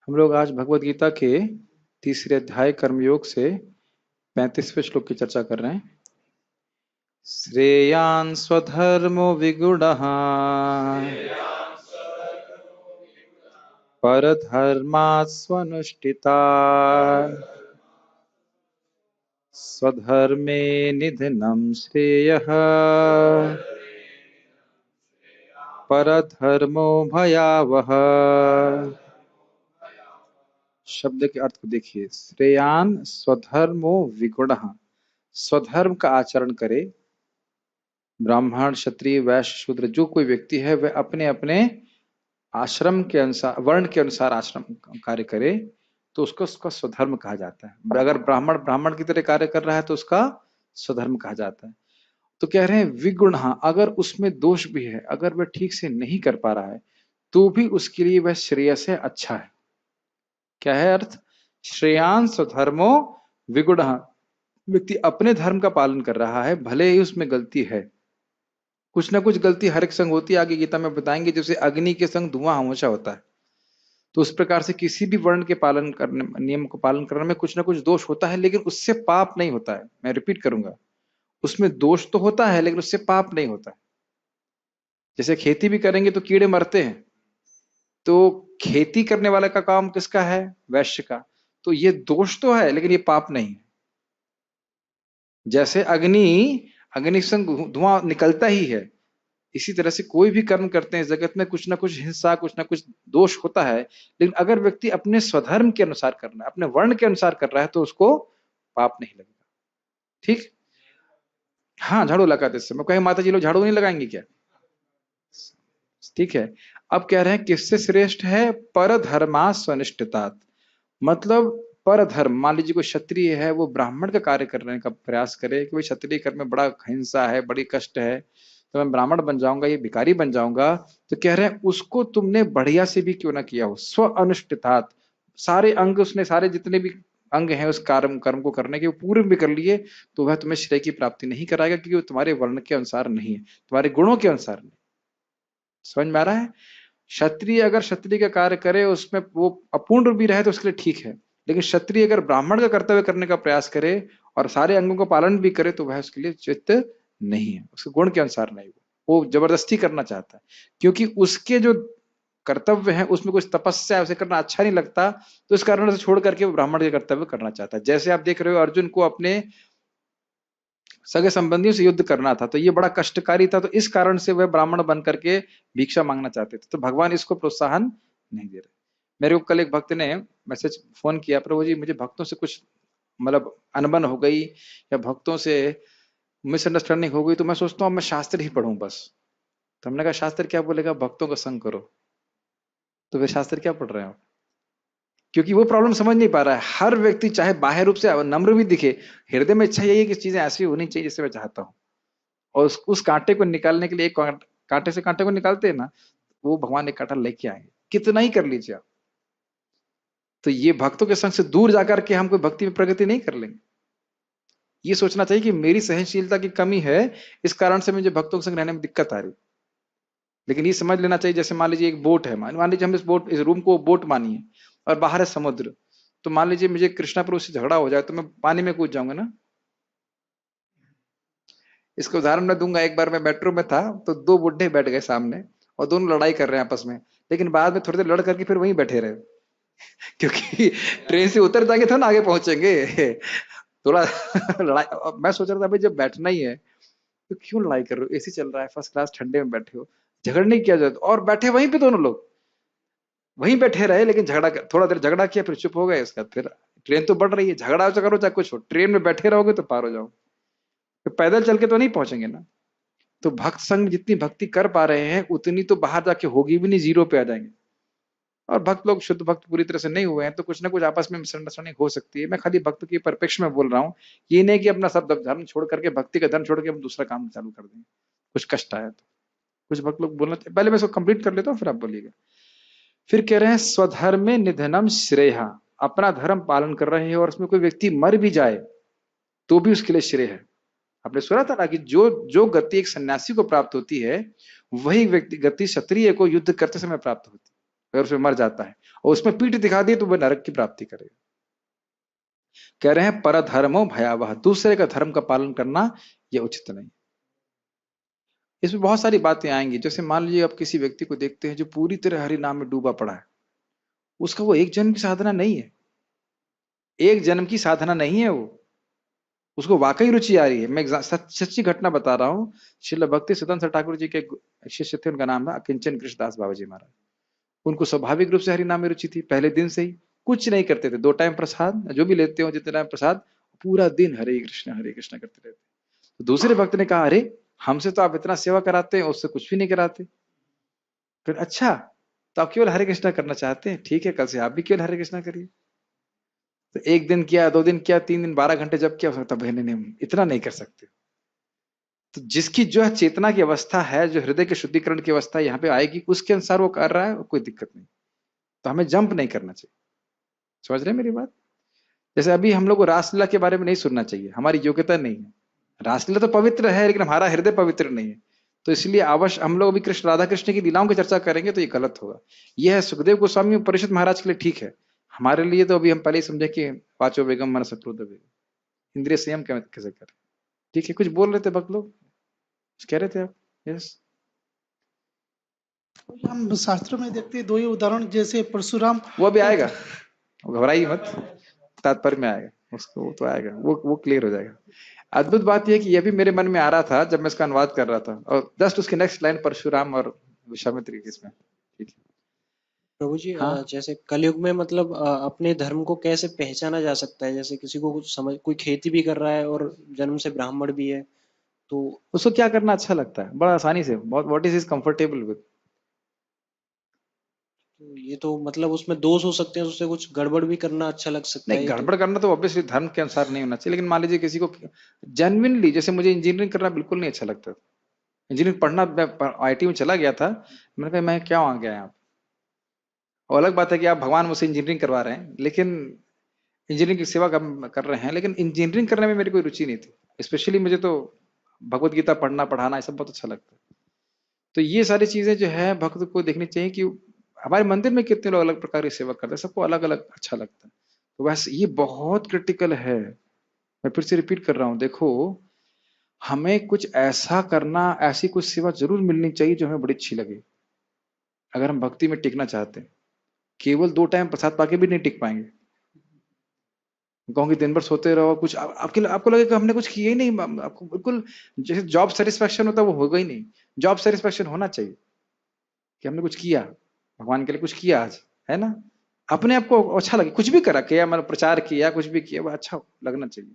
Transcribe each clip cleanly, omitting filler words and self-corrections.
हम लोग आज भगवत गीता के तीसरे अध्याय कर्मयोग से 35वें श्लोक की चर्चा कर रहे हैं। श्रेयान् स्वधर्मो विगुणः परधर्मात् स्वनुष्ठितात् स्वधर्मे निधनं श्रेयः परधर्मो भयावह। शब्द के अर्थ को देखिए। श्रेयान स्वधर्मो विगुणः, स्वधर्म का आचरण करे। ब्राह्मण, क्षत्रिय, वैश्य, शूद्र जो कोई व्यक्ति है वह अपने अपने आश्रम के अनुसार, वर्ण के अनुसार आश्रम कार्य करे तो उसको उसका स्वधर्म कहा जाता है। अगर ब्राह्मण ब्राह्मण की तरह कार्य कर रहा है तो उसका स्वधर्म कहा जाता है। तो कह रहे हैं विगुण, अगर उसमें दोष भी है, अगर वह ठीक से नहीं कर पा रहा है तो भी उसके लिए वह श्रेयस है, अच्छा है। क्या है अर्थ? श्रेयान स्वधर्मो विगुण, व्यक्ति अपने धर्म का पालन कर रहा है, भले ही उसमें गलती है। कुछ ना कुछ गलती हर एक संग होती है, आगे गीता में बताएंगे। जैसे अग्नि के संग धुआं हमेशा होता है, तो उस प्रकार से किसी भी वर्ण के पालन करने, नियम को पालन करने में कुछ ना कुछ दोष होता है, लेकिन उससे पाप नहीं होता है। मैं रिपीट करूंगा, उसमें दोष तो होता है लेकिन उससे पाप नहीं होता है। जैसे खेती भी करेंगे तो कीड़े मरते हैं, तो खेती करने वाले का काम किसका है? वैश्य का। तो ये दोष तो है लेकिन ये पाप नहीं है। जैसे अग्नि संग धुआं निकलता ही है, इसी तरह से कोई भी कर्म करते हैं इस जगत में कुछ ना कुछ हिंसा, कुछ ना कुछ दोष होता है। लेकिन अगर व्यक्ति अपने स्वधर्म के अनुसार कर रहा है, अपने वर्ण के अनुसार कर रहा है, तो उसको पाप नहीं लगेगा। ठीक? हाँ, झाड़ू लगाते समय कहीं माता जी लोग झाड़ू नहीं लगाएंगे क्या? ठीक है। अब कह रहे हैं किससे श्रेष्ठ है? पर धर्मा स्वनिष्ठितात। मतलब पर धर्म, मान लीजिए कोई क्षत्रिय है, वो ब्राह्मण का कार्य करने का प्रयास करे कि भाई क्षत्रिय कर्म में बड़ा हिंसा है, बड़ी कष्ट है, तो मैं ब्राह्मण बन जाऊंगा, ये भिखारी बन जाऊंगा। तो कह रहे हैं उसको तुमने बढ़िया से भी क्यों ना किया हो, स्व अनुष्ठितात, सारे अंग उसने, सारे जितने भी अंग हैं उस कर्म कर्म को करने के वो पूरे भी कर लिए, तो वह तुम्हें श्रेय की प्राप्ति नहीं कराएगा, क्योंकि वो तुम्हारे वर्ण के अनुसार नहीं है, तुम्हारे गुणों के अनुसार नहीं। समझ में आ रहा है? क्षत्रिय अगर क्षत्रिय का कार्य करे, उसमें वो अपूर्ण भी रहे तो उसके लिए ठीक है, लेकिन क्षत्रिय अगर ब्राह्मण का कर्तव्य करने का प्रयास करे और सारे अंगों का पालन भी करे तो वह उसके लिए चित्त नहीं है, उसके गुण के अनुसार नहीं। वो जबरदस्ती करना चाहता है, क्योंकि उसके जो कर्तव्य है उसमें कुछ तपस्या है, उसे करना अच्छा नहीं लगता, तो इस कारण से छोड़ करके वो ब्राह्मण के कर्तव्य करना चाहता है। जैसे आप देख रहे हो अर्जुन को अपने सगे संबंधियों से युद्ध करना था, तो ये बड़ा कष्टकारी था, तो इस कारण से वह ब्राह्मण बन करके भिक्षा मांगना चाहते थे। तो भगवान इसको प्रोत्साहन नहीं दे रहे। मेरे को कल एक भक्त ने मैसेज फोन किया, प्रभु जी मुझे भक्तों से कुछ मतलब अनबन हो गई या भक्तों से मिसअंडरस्टैंडिंग हो गई, तो मैं सोचता हूँ मैं शास्त्र ही पढ़ूं बस। तो हमने कहा शास्त्र क्या बोलेगा? भक्तों का संग करो। तो वे शास्त्र क्या पढ़ रहे हो? क्योंकि वो प्रॉब्लम समझ नहीं पा रहा है। हर व्यक्ति चाहे बाह्य रूप से नम्र भी दिखे, हृदय में इच्छा यही है कि चीजें ऐसी होनी चाहिए जैसे मैं चाहता हूँ। और उस कांटे को निकालने के लिए, एक कांटे से कांटे को निकालते हैं ना, वो भगवान एक कांटा लेके आएंगे, कितना ही कर लीजिए आप। तो ये भक्तों के संग से दूर जाकर के हम कोई भक्ति में प्रगति नहीं कर लेंगे। ये सोचना चाहिए कि मेरी सहनशीलता की कमी है, इस कारण से मुझे भक्तों के संग रहने में दिक्कत आ रही। लेकिन ये समझ लेना चाहिए, जैसे मान लीजिए एक बोट है, मान लीजिए हम इस रूम को बोट मानिए और बाहर है समुद्र। तो मान लीजिए मुझे कृष्णा प्रभु से झगड़ा हो जाए तो मैं पानी में कूद जाऊंगा ना। इसका उदाहरण मैं दूंगा। एक बार मैं मेट्रो में था, तो दो बुड्ढे बैठ गए सामने और दोनों लड़ाई कर रहे हैं आपस में, लेकिन बाद में थोड़ी देर लड़ करके फिर वहीं बैठे रहे। क्योंकि ट्रेन से उतर जाएंगे तो ना आगे पहुंचेंगे। थोड़ा लड़ाई। मैं सोच रहा था भाई जब बैठना ही है तो क्यों लड़ाई कर रहे हो, एसी चल रहा है, फर्स्ट क्लास ठंडे में बैठे हो, झगड़ने की क्या जरूरत। और बैठे वहीं पे दोनों लोग, वहीं बैठे रहे, लेकिन थोड़ा देर झगड़ा किया, फिर चुप हो गए। इसका फिर ट्रेन तो बढ़ रही है, झगड़ा करो चाहे कुछ हो, ट्रेन में बैठे रहोगे तो पार हो जाओ। तो पैदल चल के तो नहीं पहुंचेंगे ना। तो भक्त संग जितनी भक्ति कर पा रहे हैं उतनी तो बाहर जाके होगी भी नहीं, जीरो पे आ जाएंगे। और भक्त लोग शुद्ध भक्त पूरी तरह से नहीं हुए हैं तो कुछ ना कुछ आपस में मिसअंडरस्टैंडिंग हो सकती है। मैं खाली भक्त की परिप्रेक्ष्य में बोल रहा हूँ, ये नहीं कि अपना सब धर्म छोड़ करके, भक्ति का धर्म छोड़ के हम दूसरा काम चालू कर देंगे कुछ कष्ट आया तो। कुछ भक्त लोग बोलना चाहिए। पहले मैं इसको कंप्लीट कर लेता हूँ फिर आप बोलिएगा। फिर कह रहे हैं स्वधर्मे निधनम श्रेय, अपना धर्म पालन कर रहे हैं और उसमें कोई व्यक्ति मर भी जाए तो भी उसके लिए श्रेय है। आपने सुना था ना कि जो जो गति एक सन्यासी को प्राप्त होती है, वही व्यक्ति गति क्षत्रिय को युद्ध करते समय प्राप्त होती है अगर उसमें मर जाता है। और उसमें पीठ दिखा दी तो वह नरक की प्राप्ति करेगा। कह रहे हैं परधर्मो भयावह, दूसरे का धर्म का पालन करना यह उचित नहीं। इसमें बहुत सारी बातें आएंगी। जैसे मान लीजिए आप किसी व्यक्ति को देखते हैं जो पूरी तरह हरि नाम में डूबा पड़ा है, उसका वो एक जन्म की साधना नहीं है, एक जन्म की साधना नहीं है वो, उसको वाकई रुचि आ रही है। मैं सच्ची घटना बता रहा हूँ। श्रील भक्ति सिद्धांत ठाकुर जी के एक शिष्य थे, उनका नाम था अकिंचन कृष्णदास बाबा जी महाराज। उनको स्वाभाविक रूप से हरि नाम में रुचि थी, पहले दिन से ही कुछ नहीं करते थे, 2 टाइम प्रसाद जो भी लेते हो जितने टाइम प्रसाद, पूरा दिन हरे कृष्ण करते रहते। तो दूसरे भक्त ने कहा, अरे हमसे तो आप इतना सेवा कराते हैं, उससे कुछ भी नहीं कराते। फिर अच्छा, तो आप केवल हरे कृष्णा करना चाहते हैं, ठीक है, कल से आप भी केवल हरे कृष्णा करिए। तो 1 दिन किया, 2 दिन किया, 3 दिन, 12 घंटे जब किया, हो सकता बहने ने इतना नहीं कर सकते। तो जिसकी जो है चेतना की अवस्था है, जो हृदय के शुद्धिकरण की अवस्था यहाँ पे आएगी, उसके अनुसार वो कर रहा है, कोई दिक्कत नहीं। तो हमें जंप नहीं करना चाहिए। समझ रहे हैं मेरी बात? जैसे अभी हम लोग को रासलीला के बारे में नहीं सुनना चाहिए, हमारी योग्यता नहीं है। रासलीला तो पवित्र है, लेकिन हमारा हृदय पवित्र नहीं है। तो इसलिए अवश्य हम लोग अभी कृष्ण राधा कृष्ण की लीलाओं की चर्चा करेंगे तो ये गलत होगा। यह है सुखदेव गोस्वामी परिषद महाराज के लिए ठीक है, हमारे लिए तो अभी हम पहले ही समझे कि वाचो बेगम मन सक्रोध बेगम, इंद्रिय संयम कैसे करें। ठीक है, कुछ बोल रहे थे भक्त लोग, कुछ कह रहे थे आप? यस। हम शास्त्रों में देखते हैं 2 ही उदाहरण, जैसे परशुराम। वो अभी आएगा, घबराइए मत, तात्पर्य में आएगा उसको, वो तो आएगा, वो क्लियर हो जाएगा। अद्भुत बात यह कि यह भी मेरे मन में आ रहा था जब मैं इसका अनुवाद कर रहा था, और जस्ट उसकी नेक्स्ट लाइन परशुराम और विश्वामित्र की इसमें। ठीक है प्रभु जी, हाँ। जैसे कलयुग में मतलब अपने धर्म को कैसे पहचाना जा सकता है? जैसे किसी को कुछ समझ, कोई खेती भी कर रहा है और जन्म से ब्राह्मण भी है, तो उसको क्या करना अच्छा लगता है, बड़ा आसानी से, बहुत व्हाट इज कंफर्टेबल विद। ये तो मतलब उसमें दोष हो सकते हैं, उससे कुछ गड़बड़ भी करना अच्छा लग सकता नहीं, है, ये तो। गड़बड़ करना तो ऑब्वियसली धर्म के अनुसार नहीं होना चाहिए, लेकिन मान लीजिए किसी को जेन्युइनली, जैसे मुझे इंजीनियरिंग करना बिल्कुल नहीं अच्छा लगता, इंजीनियरिंग पढ़ना, मैं आईटी में चला गया था, मैंने कहा मैं क्या आ गया यहाँ। और अलग बात है कि आप भगवान मुझसे इंजीनियरिंग करवा रहे हैं, लेकिन इंजीनियरिंग की सेवा कर रहे हैं, लेकिन इंजीनियरिंग करने में मेरी कोई रुचि नहीं थी। स्पेशली मुझे तो भगवत गीता पढ़ना पढ़ाना ये सब बहुत अच्छा लगता है। तो ये सारी चीजें जो है भक्त को देखनी चाहिए कि हमारे मंदिर में कितने लोग अलग प्रकार की सेवा करते हैं, सबको अलग अलग अच्छा लगता है। तो वैसे ये बहुत क्रिटिकल है। मैं फिर से रिपीट कर रहा हूं, देखो, हमें कुछ ऐसा करना, ऐसी कुछ सेवा जरूर मिलनी चाहिए जो हमें बड़ी अच्छी लगे, अगर हम भक्ति में टिकना चाहते हैं। केवल 2 टाइम प्रसाद पाके भी नहीं टिक पाएंगे। कहूंगी दिन भर सोते रहो, कुछ आपको लगे कि हमने कुछ किया ही नहीं, आपको बिल्कुल जैसे जॉब सेटिस्फेक्शन होता है वो होगा ही नहीं। जॉब सेटिस्फेक्शन होना चाहिए कि हमने कुछ किया, भगवान के लिए कुछ किया आज, है ना, अपने आप को अच्छा लगे, कुछ भी करा, किया मतलब प्रचार किया, कुछ भी किया, वो अच्छा लगना चाहिए।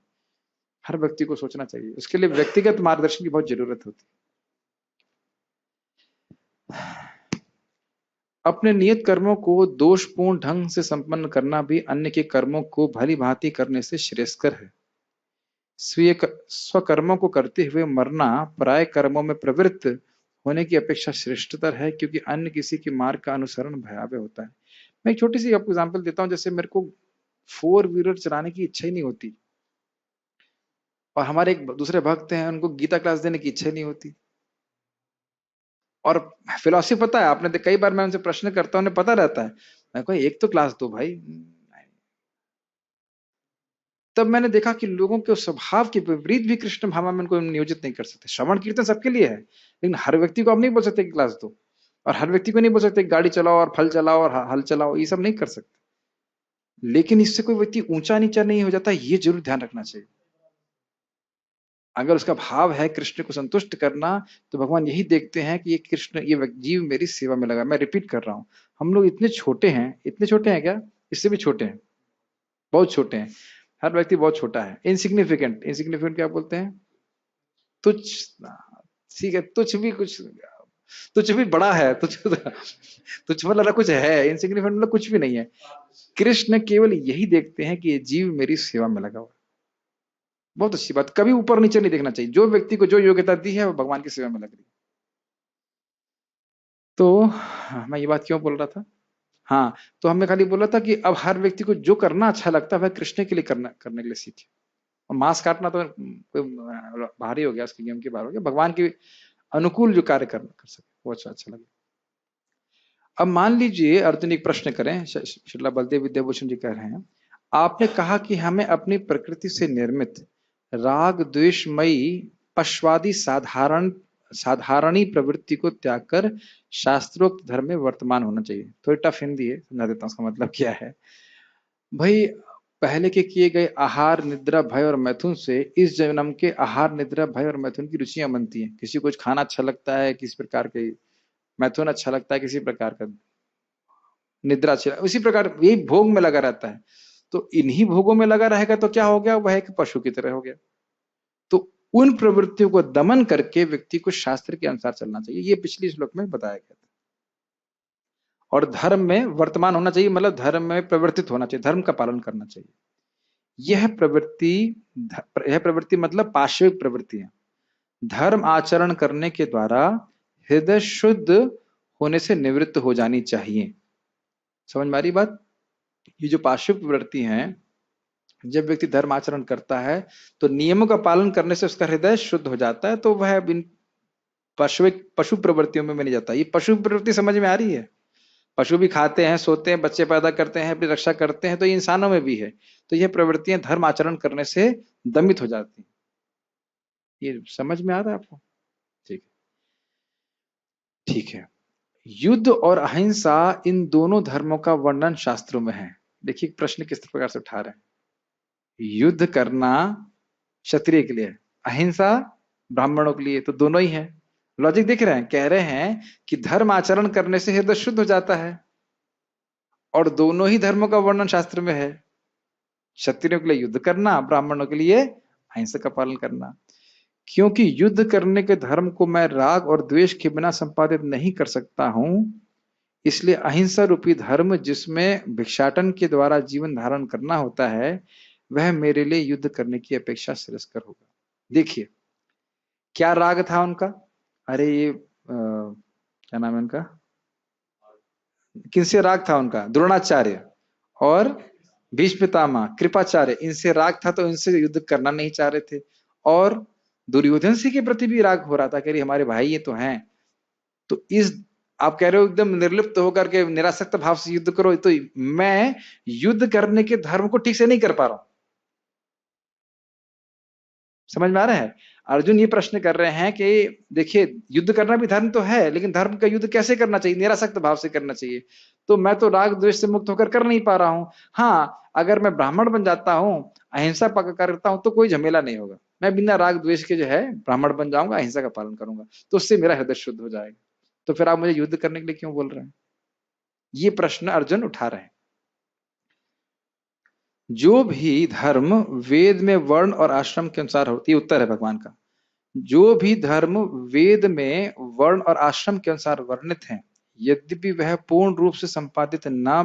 हर व्यक्ति को सोचना चाहिए, उसके लिए व्यक्तिगत मार्गदर्शन की बहुत जरूरत होती है। अपने नियत कर्मों को दोषपूर्ण ढंग से संपन्न करना भी अन्य के कर्मों को भली भांति करने से श्रेयस्कर है। स्वकर्मों को करते हुए मरना पराय कर्मों में प्रवृत्त होने की अपेक्षा श्रेष्ठतर है, क्योंकि अन्य किसी के मार्ग का अनुसरण भयावह होता है। मैं एक छोटी सी आपको एग्जांपल देता हूं। जैसे मेरे को 4 व्हीलर चलाने की इच्छा ही नहीं होती, और हमारे एक दूसरे भक्त हैं, उनको गीता क्लास देने की इच्छा ही नहीं होती। और फिलॉसफी पता है आपने, कई बार मैं उनसे प्रश्न करता हूं, उन्हें पता रहता है, मैं कोई एक तो क्लास दो भाई। तब मैंने देखा कि लोगों के स्वभाव के विपरीत भी कृष्ण भावना में उनको नियोजित नहीं कर सकते। श्रवण कीर्तन सबके लिए है, लेकिन हर व्यक्ति को आप नहीं बोल सकते कि क्लास दो, और हर व्यक्ति को नहीं बोल सकते गाड़ी चलाओ और फल चलाओ और हल चलाओ, ये सब नहीं कर सकते। लेकिन इससे कोई व्यक्ति ऊंचा नीचा नहीं हो जाता, ये जरूर ध्यान रखना चाहिए। अगर उसका भाव है कृष्ण को संतुष्ट करना, तो भगवान यही देखते हैं कि ये कृष्ण, ये जीव मेरी सेवा में लगा। मैं रिपीट कर रहा हूं, हम लोग इतने छोटे हैं, इतने छोटे हैं क्या, इससे भी छोटे हैं, बहुत छोटे हैं। हर व्यक्ति बहुत छोटा है, इनसिग्निफिकेंट। इनसिग्निफिकेंट क्या बोलते हैं? तुच्छ। ठीक है, तुच्छ भी कुछ, तुच्छ भी बड़ा है, तुच्छ तुच्छ मतलब कुछ है, इनसिग्निफिकेंट मतलब कुछ भी नहीं है। कृष्ण केवल यही देखते हैं कि ये जीव मेरी सेवा में लगा हुआ। बहुत अच्छी बात, कभी ऊपर नीचे नहीं देखना चाहिए। जो व्यक्ति को जो योग्यता दी है वो भगवान की सेवा में लग रही है। तो मैं ये बात क्यों बोल रहा था? हाँ, तो हमने खाली बोला था कि अब हर व्यक्ति को जो करना अच्छा लगता है वह कृष्ण के लिए करने के लिए सीखे। और मांस काटना तो भारी हो गया, उसके नियम के बाहर हो गया। भगवान के अनुकूल जो कार्य कर सके वो अच्छा लगे। अब मान लीजिए अर्जुन एक प्रश्न करें, श्रीला बलदेव विद्याभूषण जी कह रहे हैं, आपने कहा कि हमें अपनी प्रकृति से निर्मित राग द्वेषमयी पश्वादी साधारणी प्रवृत्ति को त्याग कर शास्त्रोक्त धर्म में वर्तमान होना चाहिए। थोड़ी टफ हिंदी है, समझा देता हूँ उसका मतलब क्या है। भाई पहले के किए गए आहार निद्रा भय और मैथुन से इस जन्म के आहार निद्रा भय और मैथुन की रुचियां बनती हैं। किसी को कुछ खाना अच्छा लगता है, किसी प्रकार के मैथुन अच्छा लगता है, किसी प्रकार का निद्रा अच्छी, उसी प्रकार यही भोग में लगा रहता है। तो इन्हीं भोगों में लगा रहेगा तो क्या हो गया, वह एक पशु की तरह हो गया। तो उन प्रवृत्तियों को दमन करके व्यक्ति को शास्त्र के अनुसार चलना चाहिए, ये पिछली श्लोक में बताया गया था। और धर्म में वर्तमान होना चाहिए, मतलब धर्म में प्रवर्तित होना चाहिए, धर्म का पालन करना चाहिए। यह प्रवृत्ति मतलब पाशविक प्रवृत्तियां धर्म आचरण करने के द्वारा हृदय शुद्ध होने से निवृत्त हो जानी चाहिए। समझ में आ रही बात? ये जो पाशविक प्रवृत्ति है, जब व्यक्ति धर्म आचरण करता है तो नियमों का पालन करने से उसका हृदय शुद्ध हो जाता है, तो वह पशु प्रवृत्तियों में नहीं जाता। ये पशु प्रवृत्ति समझ में आ रही है? पशु भी खाते हैं, सोते हैं, बच्चे पैदा करते हैं, अपनी रक्षा करते हैं, तो ये इंसानों में भी है। तो यह प्रवृत्तियां धर्म आचरण करने से दमित हो जाती हैं। ये समझ में आ रहा है आपको? ठीक है, ठीक है। युद्ध और अहिंसा इन दोनों धर्मों का वर्णन शास्त्रों में है। देखिए प्रश्न किस प्रकार से उठा रहे हैं। युद्ध करना क्षत्रिय के लिए, अहिंसा ब्राह्मणों के लिए, तो दोनों ही है। लॉजिक देख रहे हैं? कह रहे हैं कि धर्म आचरण करने से हृदय शुद्ध हो जाता है, और दोनों ही धर्मों का वर्णन शास्त्र में है। क्षत्रियों के लिए युद्ध करना, ब्राह्मणों के लिए अहिंसा का पालन करना। क्योंकि युद्ध करने के धर्म को मैं राग और द्वेष के बिना संपादित नहीं कर सकता हूं, इसलिए अहिंसा रूपी धर्म जिसमें भिक्षाटन के द्वारा जीवन धारण करना होता है, वह मेरे लिए युद्ध करने की अपेक्षा श्रेयस्कर होगा। देखिए क्या राग था उनका, अरे ये क्या नाम है उनका, किनसे राग था उनका? द्रोणाचार्य और भीष्म पितामह, कृपाचार्य, इनसे राग था, तो इनसे युद्ध करना नहीं चाह रहे थे। और दुर्योधन से के प्रति भी राग हो रहा था, कह रही हमारे भाई ये तो हैं। तो इस आप कह रहे हो एकदम निर्लिप्त होकर के निरासक्त भाव से युद्ध करो, तो मैं युद्ध करने के धर्म को ठीक से नहीं कर पा रहा हूं। समझ में आ रहा है? अर्जुन ये प्रश्न कर रहे हैं कि देखिए युद्ध करना भी धर्म तो है, लेकिन धर्म का युद्ध कैसे करना चाहिए? निरासक्त भाव से करना चाहिए। तो मैं तो राग द्वेष से मुक्त होकर कर नहीं पा रहा हूं। हाँ, अगर मैं ब्राह्मण बन जाता हूं, अहिंसा करता हूं, तो कोई झमेला नहीं होगा। मैं बिना राग द्वेष के जो है ब्राह्मण बन जाऊंगा, अहिंसा का पालन करूंगा, तो उससे मेरा हृदय शुद्ध हो जाएगा। तो फिर आप मुझे युद्ध करने के लिए क्यों बोल रहे हैं? ये प्रश्न अर्जुन उठा रहे हैं। जो भी धर्म वेद में वर्ण और आश्रम के अनुसार होती है, उत्तर है भगवान का, जो भी धर्म वेद में वर्ण और आश्रम के अनुसार वर्णित हैं, यद्यपि वह पूर्ण रूप से संपादित ना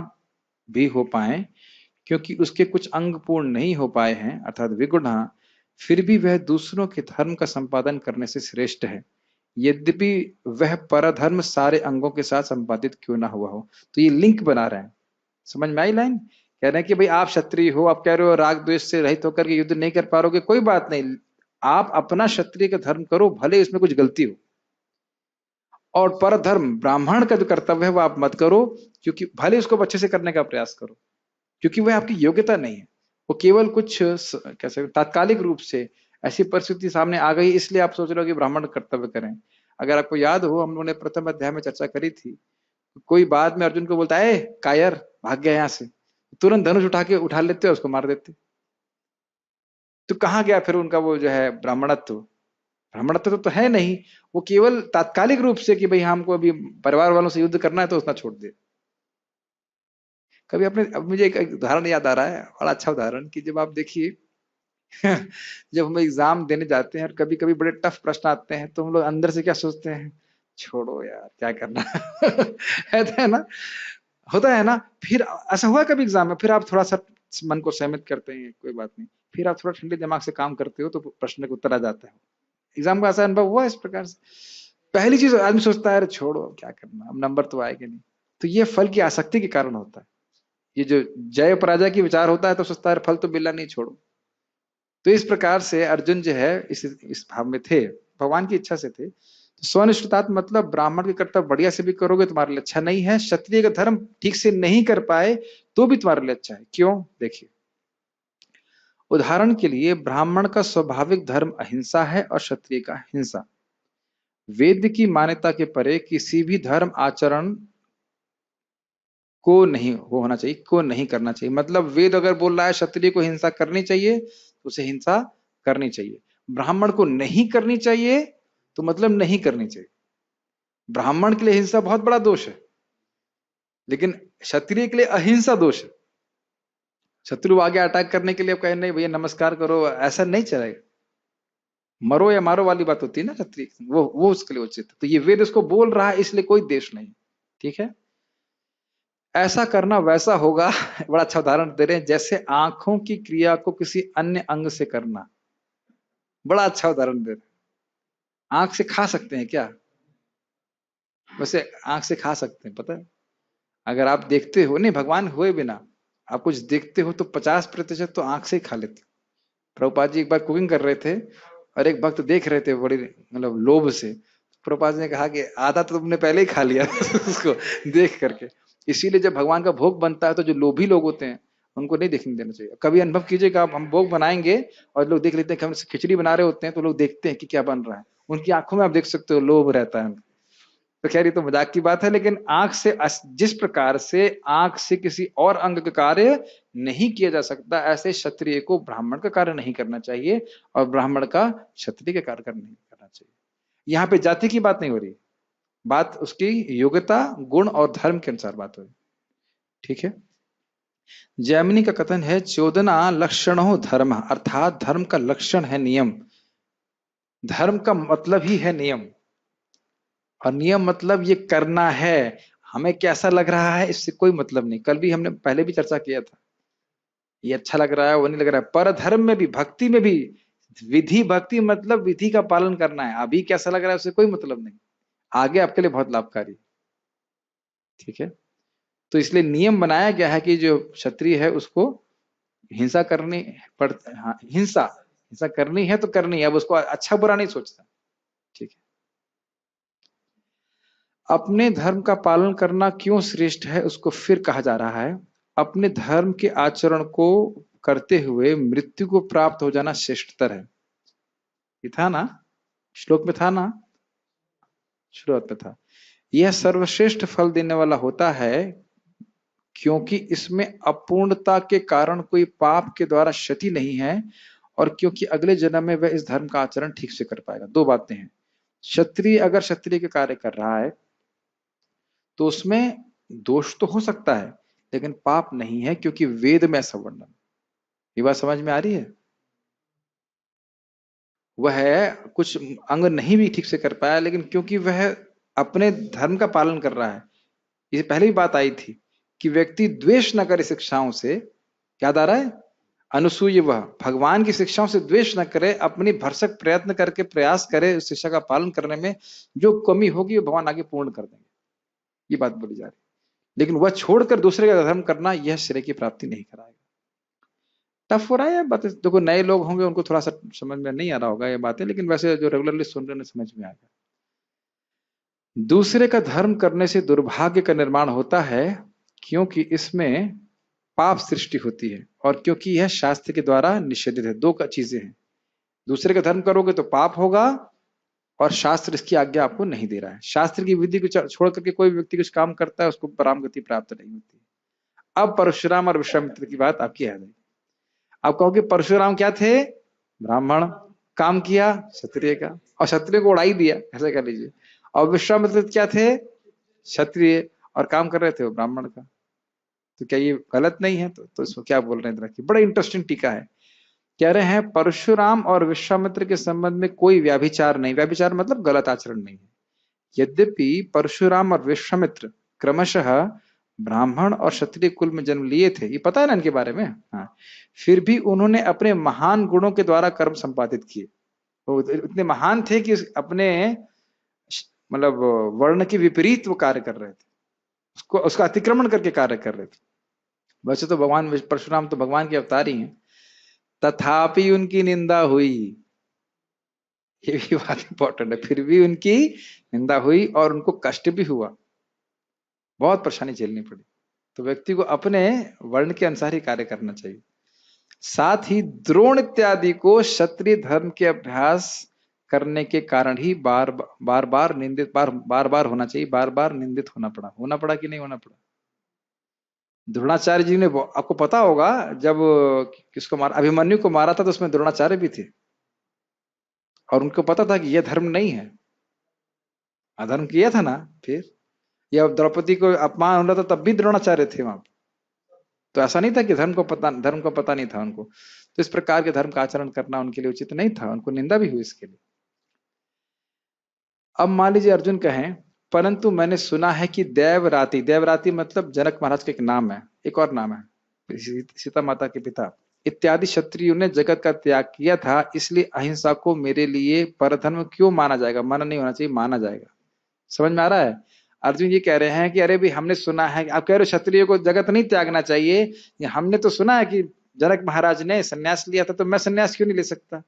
भी हो पाए, क्योंकि उसके कुछ अंग पूर्ण नहीं हो पाए हैं, अर्थात विगुण, फिर भी वह दूसरों के धर्म का संपादन करने से श्रेष्ठ है, यद्यपि वह परधर्म सारे अंगों के साथ संपादित क्यों ना हुआ हो। तो ये लिंक बना रहे हैं। समझ में आई लाइन? कह रहे हैं कि भाई आप क्षत्रिय हो, आप कह रहे हो राग द्वेष से रहित होकर के युद्ध नहीं कर पाओगे, कोई बात नहीं, आप अपना क्षत्रिय का धर्म करो, भले उसमें कुछ गलती हो, और पर धर्म ब्राह्मण का जो कर्तव्य है वो आप मत करो, क्योंकि भले उसको अच्छे से करने का प्रयास करो, क्योंकि वह आपकी योग्यता नहीं है। वो केवल कुछ कैसे तात्कालिक रूप से ऐसी परिस्थिति सामने आ गई, इसलिए आप सोच रहे हो कि ब्राह्मण कर्तव्य करें। अगर आपको याद हो, हम लोगों ने प्रथम अध्याय में चर्चा करी थी, कोई बाद में अर्जुन को बोलता है कायर भाग गया यहां से, तुरंत धनुष उठा लेते, उसको मार देते। तो कहाँ गया फिर उनका वो जो है ब्राह्मणत्व? ब्राह्मणत्व तो है नहीं, वो केवल तात्कालिक रूप से कि भाई हमको अभी परिवार वालों से युद्ध करना है तो उसना छोड़ दे। कभी अपने, अब मुझे एक उदाहरण याद आ रहा है, बड़ा अच्छा उदाहरण, कि जब आप देखिए जब हम एग्जाम देने जाते हैं और कभी कभी बड़े टफ प्रश्न आते हैं, तो हम लोग अंदर से क्या सोचते हैं? छोड़ो यार, क्या करना है ना, होता है ना। फिर ऐसा हुआ कभी एग्जाम में, फिर आप थोड़ा सा मन को सहमित करते हैं, कोई बात नहीं, फिर आप थोड़ा ठंडे दिमाग से काम करते हो तो प्रश्न का उत्तर आ जाता है। एग्जाम का ऐसा अनुभव हुआ इस प्रकार से? पहली चीज आदमी सोचता है, छोड़ो क्या करना, अब नंबर तो आएगा नहीं। तो ये फल की आसक्ति के कारण होता है। ये जो जय पराजय की विचार होता है, तो सोचता है फल तो मिलना नहीं, छोड़ो। तो इस प्रकार से अर्जुन जो है इस भाव में थे, भगवान की इच्छा से थे। तो स्वनिष्ठता मतलब ब्राह्मण के कर्तव्य बढ़िया से भी करोगे तुम्हारे लिए अच्छा नहीं है, क्षत्रिय का धर्म ठीक से नहीं कर पाए तो भी तुम्हारे लिए अच्छा है। क्यों? देखिए, उदाहरण के लिए ब्राह्मण का स्वाभाविक धर्म अहिंसा है और क्षत्रिय का हिंसा। वेद की मान्यता के परे किसी भी धर्म आचरण को नहीं होना चाहिए, को नहीं करना चाहिए। मतलब वेद अगर बोल रहा है क्षत्रिय को हिंसा करनी चाहिए तो उसे हिंसा करनी चाहिए, ब्राह्मण को नहीं करनी चाहिए तो मतलब नहीं करनी चाहिए। ब्राह्मण के लिए हिंसा बहुत बड़ा दोष है, लेकिन क्षत्रिय के लिए अहिंसा दोष है। शत्रु आगे अटैक करने के लिए अब कहे नहीं भैया नमस्कार करो, ऐसा नहीं चलेगा। मरो या मारो वाली बात होती है ना क्षत्रिय, वो उसके लिए उचित। तो ये वेद उसको बोल रहा है, इसलिए कोई देश नहीं। ठीक है, ऐसा करना वैसा होगा बड़ा अच्छा उदाहरण दे रहे हैं, जैसे आंखों की क्रिया को किसी अन्य अंग से करना। बड़ा अच्छा उदाहरण दे रहे हैं। आंख से खा सकते हैं क्या? वैसे आंख से खा सकते हैं, पता है? अगर आप देखते हो, नहीं भगवान हुए बिना आप कुछ देखते हो तो 50% तो आंख से ही खा लेते। प्रभुपाद जी एक बार कुकिंग कर रहे थे और एक भक्त देख रहे थे बड़ी मतलब लोभ से। प्रभुपाद जी ने कहा कि आधा तो तुमने पहले ही खा लिया उसको देख करके। इसीलिए जब भगवान का भोग बनता है तो जो लोभी लोग होते हैं उनको नहीं देखने देना चाहिए। कभी अनुभव कीजिएगा, आप हम भोग बनाएंगे और लोग देख लेते हैं कि हम खिचड़ी बना रहे होते हैं तो लोग देखते हैं कि क्या बन रहा है, उनकी आंखों में आप देख सकते हो लोभ रहता है। तो खैर ये तो मजाक की बात है, लेकिन आंख से जिस प्रकार से आंख से किसी और अंग का कार्य नहीं किया जा सकता, ऐसे क्षत्रिय को ब्राह्मण का कार्य नहीं करना चाहिए और ब्राह्मण का क्षत्रिय का कार्य नहीं करना चाहिए। यहाँ पे जाति की बात नहीं हो रही, बात उसकी योग्यता, गुण और धर्म के अनुसार बात हो रही। ठीक है, जैमिनी का कथन है चोदना लक्षणो धर्म, अर्थात धर्म का लक्षण है नियम। धर्म का मतलब ही है नियम, और नियम मतलब ये करना है। हमें कैसा लग रहा है इससे कोई मतलब नहीं। कल भी हमने पहले भी चर्चा किया था, ये अच्छा लग रहा है वो नहीं लग रहा है। पर धर्म में भी, भक्ति में भी, विधि भक्ति मतलब विधि का पालन करना है। अभी कैसा लग रहा है उससे कोई मतलब नहीं, आगे आपके लिए बहुत लाभकारी। ठीक है, तो इसलिए नियम बनाया गया है कि जो क्षत्रिय है उसको हिंसा करनी पड़, हाँ हिंसा हिंसा करनी है तो करनी है, अब उसको अच्छा बुरा नहीं सोचता। ठीक है, अपने धर्म का पालन करना क्यों श्रेष्ठ है उसको फिर कहा जा रहा है, अपने धर्म के आचरण को करते हुए मृत्यु को प्राप्त हो जाना श्रेष्ठतर है। ये था ना, श्लोक में था ना, शुरुआत में था। यह सर्वश्रेष्ठ फल देने वाला होता है क्योंकि इसमें अपूर्णता के कारण कोई पाप के द्वारा क्षति नहीं है, और क्योंकि अगले जन्म में वह इस धर्म का आचरण ठीक से कर पाएगा। दो बातें हैं, क्षत्रिय अगर क्षत्रिय के कार्य कर रहा है तो उसमें दोष तो हो सकता है लेकिन पाप नहीं है, क्योंकि वेद में ऐसा वर्णन। ये बात समझ में आ रही है? वह कुछ अंग नहीं भी ठीक से कर पाया, लेकिन क्योंकि वह अपने धर्म का पालन कर रहा है। ये पहले भी बात आई थी कि व्यक्ति द्वेष न करे शिक्षाओं से। याद आ रहा है? अनुसूय वह भगवान की शिक्षाओं से द्वेष न करे, अपनी भरसक प्रयत्न करके प्रयास करे उस शिक्षा का पालन करने में। जो कमी होगी वो भगवान आगे पूर्ण कर देंगे, ये बात बोली जा रही। लेकिन वह छोड़कर दूसरे का धर्म करना यह श्रेय की प्राप्ति नहीं कराएगा। टफ हो रहा है बात, देखो नए लोग होंगे उनको थोड़ा सा समझ में नहीं आ रहा होगा ये बातें, लेकिन वैसे जो रेगुलरली सुन रहे हैं समझ में आएगा। दूसरे का धर्म करने से दुर्भाग्य का निर्माण होता है क्योंकि इसमें पाप सृष्टि होती है, और क्योंकि यह शास्त्र के द्वारा निषेधित है। दो चीजें हैं, दूसरे का धर्म करोगे तो पाप होगा और शास्त्र इसकी आज्ञा आपको नहीं दे रहा है। शास्त्र की विधि को छोड़ करके कोई व्यक्ति कुछ काम करता है उसको पराम गति प्राप्त नहीं होती। अब परशुराम और विश्वामित्र की बात आपकी याद है। आप कहोगे परशुराम क्या थे? ब्राह्मण, काम किया क्षत्रिय का और क्षत्रिय को उड़ाई दिया, ऐसा कह लीजिए। और विश्वामित्र क्या थे? क्षत्रिय, और काम कर रहे थे वो ब्राह्मण का। तो क्या ये गलत नहीं है? तो इसको क्या बोल रहे हैं, बड़ा इंटरेस्टिंग टीका है। कह रहे हैं परशुराम और विश्वामित्र के संबंध में कोई व्याभिचार नहीं, व्याभिचार मतलब गलत आचरण नहीं है। यद्यपि परशुराम और विश्वामित्र क्रमशः ब्राह्मण और क्षत्रिय कुल में जन्म लिए थे, ये पता है ना इनके बारे में, हाँ, फिर भी उन्होंने अपने महान गुणों के द्वारा कर्म संपादित किए। वो इतने महान थे कि अपने मतलब वर्ण के विपरीत वो कार्य कर रहे थे, उसको उसका अतिक्रमण करके कार्य कर रहे थे। वैसे तो भगवान परशुराम तो भगवान के अवतार ही हैं, तथापि उनकी निंदा हुई। ये भी बात इंपॉर्टेंट है। फिर भी उनकी निंदा हुई और उनको कष्ट भी हुआ, बहुत परेशानी झेलनी पड़ी। तो व्यक्ति को अपने वर्ण के अनुसार ही कार्य करना चाहिए। साथ ही द्रोण इत्यादि को क्षत्रिय धर्म के अभ्यास करने के कारण ही बार बार निंदित बार बार होना चाहिए, बार बार निंदित होना पड़ा कि नहीं होना पड़ा। द्रोणाचार्य जी ने, आपको पता होगा जब किसको मारा, अभिमन्यु को मारा था, तो उसमें द्रोणाचार्य भी थे और उनको पता था कि यह धर्म नहीं है, अधर्म किया था ना। फिर या द्रौपदी को अपमान हो रहा था तब भी द्रोणाचार्य थे वहां। तो ऐसा नहीं था कि धर्म का पता नहीं था उनको। तो इस प्रकार के धर्म का आचरण करना उनके लिए उचित नहीं था, उनको निंदा भी हुई इसके लिए। अब मान लीजिए अर्जुन कहें, परंतु मैंने सुना है कि देवराति मतलब जनक महाराज का एक नाम है, एक और नाम है सीता माता के पिता, इत्यादि क्षत्रियों ने जगत का त्याग किया था, इसलिए अहिंसा को मेरे लिए परधर्म क्यों माना जाएगा? माना नहीं होना चाहिए, माना जाएगा। समझ में आ रहा है? अर्जुन ये कह रहे हैं कि अरे भी हमने सुना है, आप कह रहे हो क्षत्रियो को जगत नहीं त्यागना चाहिए, हमने तो सुना है कि जनक महाराज ने सन्यास लिया था, तो मैं सन्यास क्यों नहीं ले सकता?